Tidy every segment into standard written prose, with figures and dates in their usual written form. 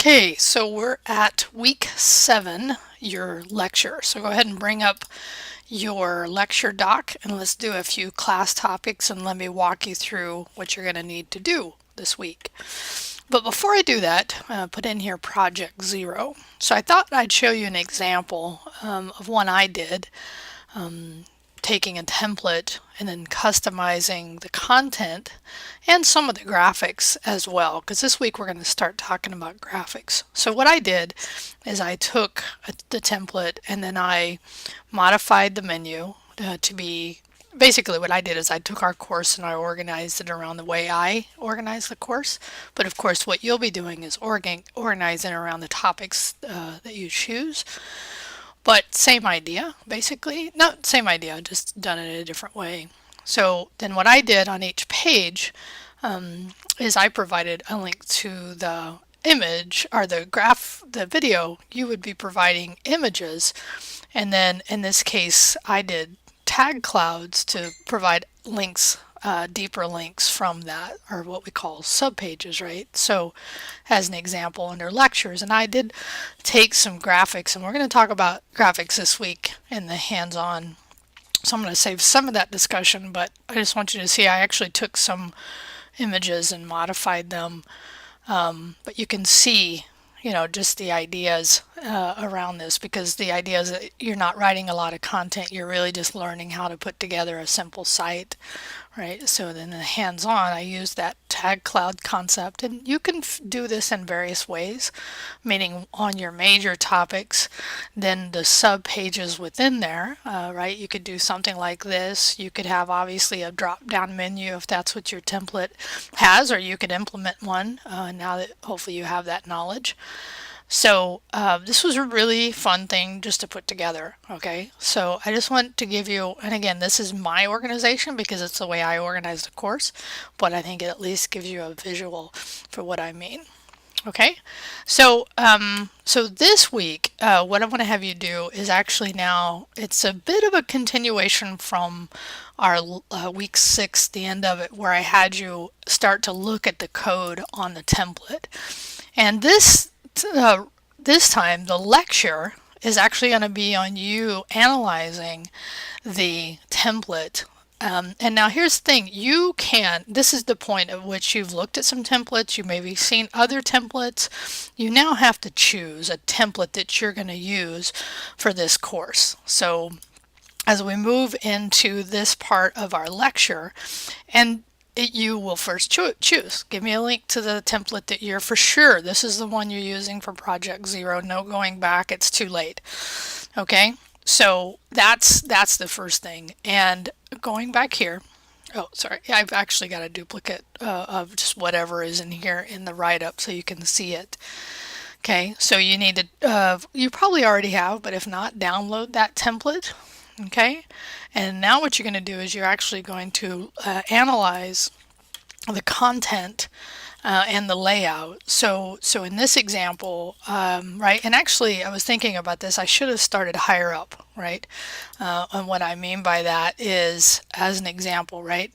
Okay, so we're at week 7, your lecture. So go ahead and bring up your lecture doc and let's do a few class topics and let me walk you through what you're going to need to do this week. But before I do that, put in here Project Zero. So I thought I'd show you an example of one I did. Taking a template and then customizing the content and some of the graphics as well, because this week we're going to start talking about graphics. So what I did is I took the template and then I modified the menu to be basically what I did is I took our course and I organized it around the way I organize the course. But of course what you'll be doing is organizing around the topics that you choose. But same idea, basically. Not same idea, just done it a different way. So then what I did on each page is I provided a link to the image or the video. You would be providing images. And then in this case, I did tag clouds to provide links, deeper links from that, or what we call subpages, right? So as an example under lectures, and I did take some graphics, and we're going to talk about graphics this week in the hands-on. So I'm going to save some of that discussion, but I just want you to see I actually took some images and modified them. But you can see, just the ideas around this, because the idea is that you're not writing a lot of content, you're really just learning how to put together a simple site, right? So then the hands-on, I use that tag cloud concept, and you can do this in various ways, meaning on your major topics, then the sub pages within there, right? You could do something like this. You could have obviously a drop-down menu if that's what your template has, or you could implement one now that hopefully you have that knowledge. So this was a really fun thing just to put together, okay? So I just want to give you, and again, this is my organization because it's the way I organize the course, but I think it at least gives you a visual for what I mean. Okay, so this week, what I want to have you do is actually now, it's a bit of a continuation from our week 6, the end of it, where I had you start to look at the code on the template. And this time, the lecture is actually going to be on you analyzing the template. And now here's the thing, this is the point at which you've looked at some templates, you maybe seen other templates, you now have to choose a template that you're going to use for this course. So as we move into this part of our lecture, and you will first choose. Give me a link to the template that you're for sure. This is the one you're using for Project Zero. No going back. It's too late. Okay. So that's the first thing. And going back here. Oh, sorry. I've actually got a duplicate of just whatever is in here in the write-up so you can see it. Okay. So you need to, you probably already have, but if not, download that template. Okay, and now what you're going to do is you're actually going to analyze the content and the layout. So in this example, right, and actually I was thinking about this, I should have started higher up, right? And what I mean by that is, as an example, right?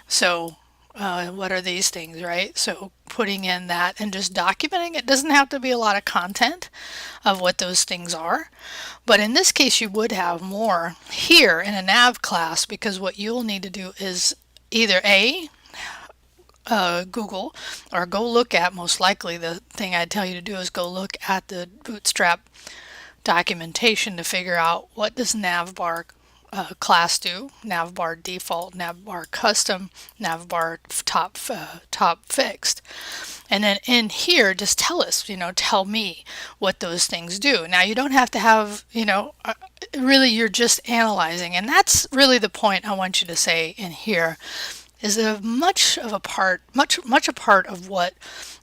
So what are these things, right? So putting in that and just documenting it doesn't have to be a lot of content of what those things are. But in this case, you would have more here in a nav class, because what you'll need to do is either Google, or go look at, most likely the thing I'd tell you to do is go look at the Bootstrap documentation to figure out what does navbar class do, navbar default, navbar custom, navbar top fixed. And then in here, just tell us, tell me what those things do. Now you don't have to have, really you're just analyzing. And that's really the point I want you to say in here, is that much a part of what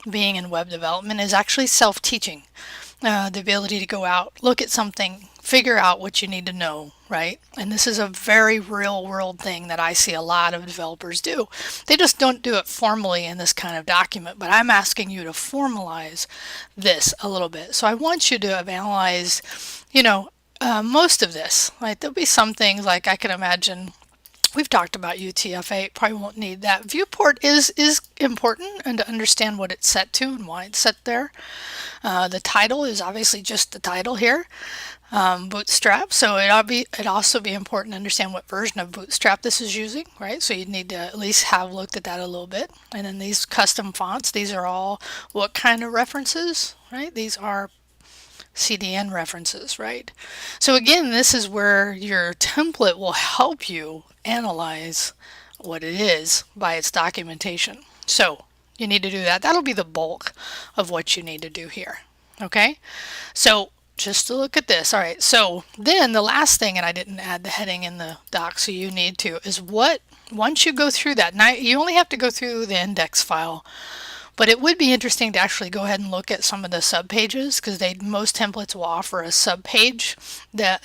being in web development is actually self-teaching. The ability to go out, look at something, figure out what you need to know, right? And this is a very real world thing that I see a lot of developers do. They just don't do it formally in this kind of document, but I'm asking you to formalize this a little bit. So I want you to have analyzed, most of this, right? There'll be some things like I can imagine We've talked about UTF-8, probably won't need that. Viewport is important, and to understand what it's set to and why it's set there. The title is obviously just the title here, Bootstrap. So it'd also be important to understand what version of Bootstrap this is using, right? So you'd need to at least have looked at that a little bit. And then these custom fonts, these are all what kind of references, right? These are CDN references, right? So again, this is where your template will help you analyze what it is by its documentation. So you need to do that. That'll be the bulk of what you need to do here. Okay, so just to look at this. All right, so then the last thing, and I didn't add the heading in the doc, so you need to, is once you go through that, now you only have to go through the index file. But it would be interesting to actually go ahead and look at some of the subpages, because most templates will offer a subpage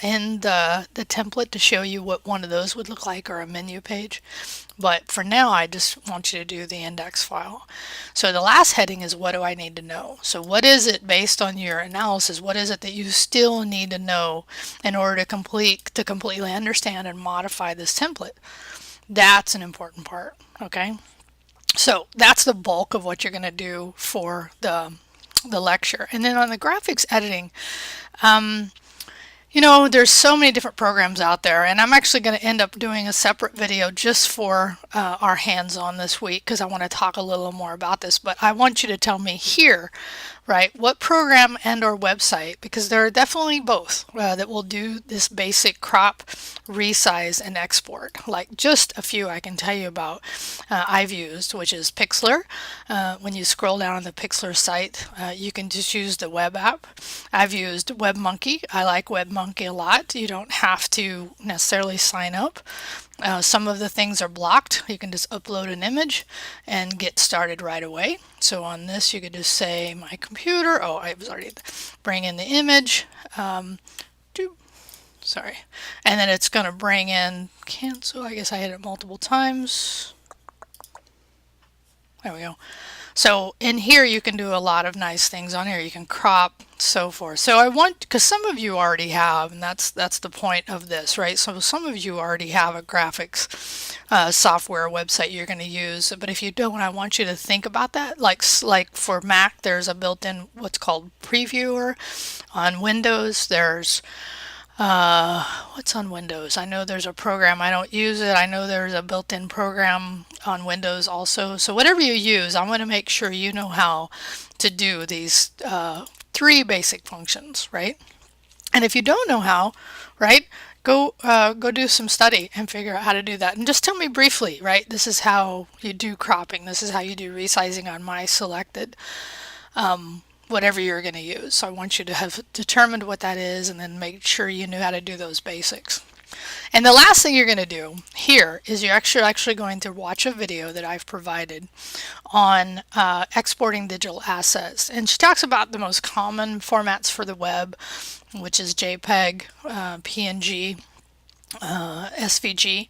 in the template to show you what one of those would look like, or a menu page. But for now, I just want you to do the index file. So the last heading is, what do I need to know? So what is it, based on your analysis, what is it that you still need to know in order to completely understand and modify this template? That's an important part, okay? So that's the bulk of what you're going to do for the lecture. And then on the graphics editing, you know, there's so many different programs out there, and I'm actually going to end up doing a separate video just for our hands-on this week, because I want to talk a little more about this. But I want you to tell me here, right, what program and or website, because there are definitely both that will do this basic crop, resize, and export. Like just a few I can tell you about I've used, which is Pixlr. When you scroll down on the Pixlr site, you can just use the web app. I've used WebMonkey. I like WebMonkey a lot. You don't have to necessarily sign up. Some of the things are blocked. You can just upload an image and get started right away. So on this, you could just say my computer. Oh, I was already bring in the image. Sorry. And then it's going to bring in cancel. I guess I hit it multiple times. There we go. So in here you can do a lot of nice things on here. You can crop, so forth. So I want, because some of you already have, and that's the point of this, right? So some of you already have a graphics software website you're going to use. But if you don't, I want you to think about that. Like for Mac, there's a built-in what's called Previewer. On Windows, there's what's on Windows? I know there's a program. I don't use it. I know there's a built-in program on Windows also. So whatever you use, I want to make sure you know how to do these three basic functions, right? And if you don't know how, right, go do some study and figure out how to do that. And just tell me briefly, right? This is how you do cropping. This is how you do resizing on my selected whatever you're going to use. So I want you to have determined what that is, and then make sure you know how to do those basics. And the last thing you're going to do here is you're actually going to watch a video that I've provided on exporting digital assets. And she talks about the most common formats for the web, which is JPEG, PNG, SVG,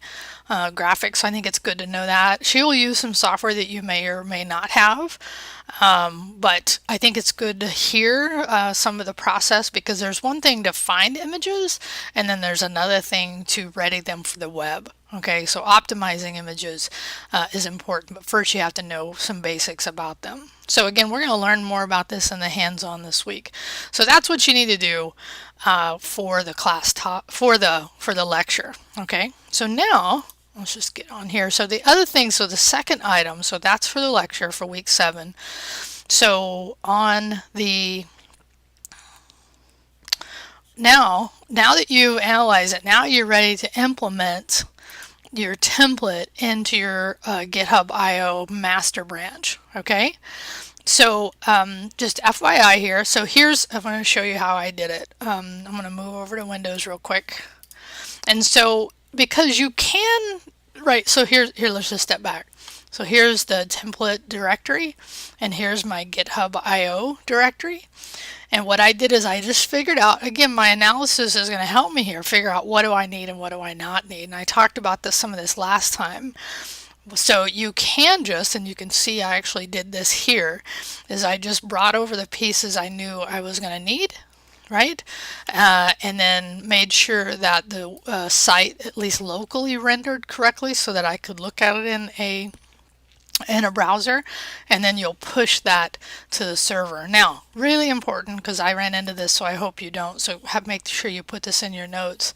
graphics. I think it's good to know that. She will use some software that you may or may not have, but I think it's good to hear some of the process, because there's one thing to find images, and then there's another thing to ready them for the web. Okay, so optimizing images is important, but first you have to know some basics about them. So again, we're going to learn more about this in the hands-on this week. So that's what you need to do for the class for the lecture. Okay, so now let's just get on here. So the other thing, so the second item, so that's for the lecture for week 7. So on the now that you analyze it, now you're ready to implement your template into your GitHub IO master branch. Okay, so just FYI here. So I'm going to show you how I did it. I'm going to move over to Windows real quick. And so because you can, right, so here let's just step back. So here's the template directory, and here's my GitHub IO directory. And what I did is I just figured out, again, my analysis is going to help me here, figure out what do I need and what do I not need. And I talked about some of this last time. So you can just, and you can see I actually did this here, is I just brought over the pieces I knew I was going to need, right? And then made sure that the site at least locally rendered correctly so that I could look at it in a browser, and then you'll push that to the server. Now, really important, because I ran into this, so I hope you don't, so make sure you put this in your notes.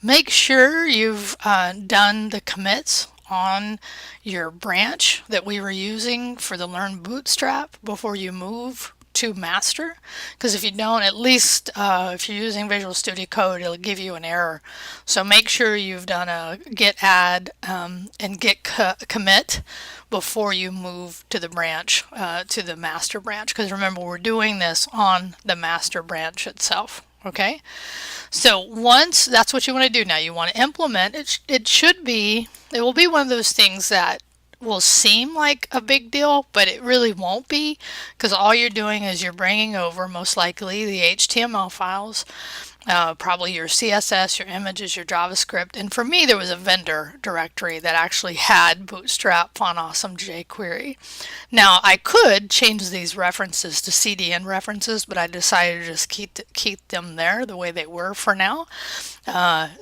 Make sure you've done the commits on your branch that we were using for the Learn Bootstrap before you move to master, because if you don't, at least if you're using Visual Studio Code, it'll give you an error. So make sure you've done a git add and git commit before you move to the branch, to the master branch, because remember, we're doing this on the master branch itself. Okay, so once that's what you want to do now, you want to implement it. It will be one of those things that will seem like a big deal, but it really won't be, because all you're doing is you're bringing over most likely the HTML files, probably your CSS, your images, your JavaScript. And for me, there was a vendor directory that actually had Bootstrap Font Awesome jQuery. Now, I could change these references to CDN references, but I decided to just keep them there the way they were for now.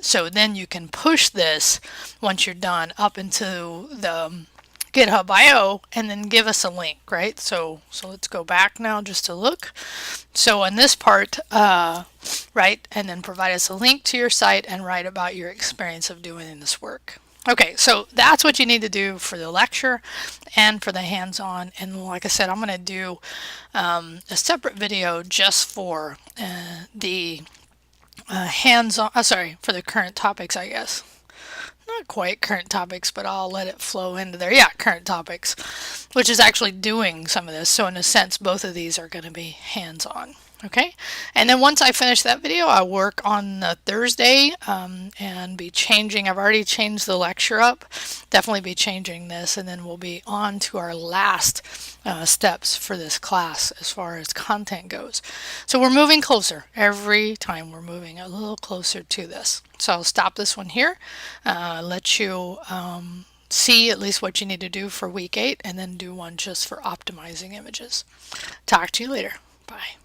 So then you can push this once you're done up into the GitHub IO and then give us a link, right? So let's go back now just to look. So in this part, right, and then provide us a link to your site and write about your experience of doing this work. Okay, so that's what you need to do for the lecture and for the hands-on. And like I said, I'm going to do a separate video just for the hands-on, sorry, for the current topics, I guess. Not quite current topics, but I'll let it flow into there. Yeah, current topics, which is actually doing some of this. So in a sense, both of these are going to be hands-on. Okay, and then once I finish that video, I'll work on the Thursday and be changing. I've already changed the lecture up. Definitely be changing this, and then we'll be on to our last steps for this class as far as content goes. So we're moving closer. Every time we're moving a little closer to this. So I'll stop this one here, let you see at least what you need to do for week 8, and then do one just for optimizing images. Talk to you later. Bye.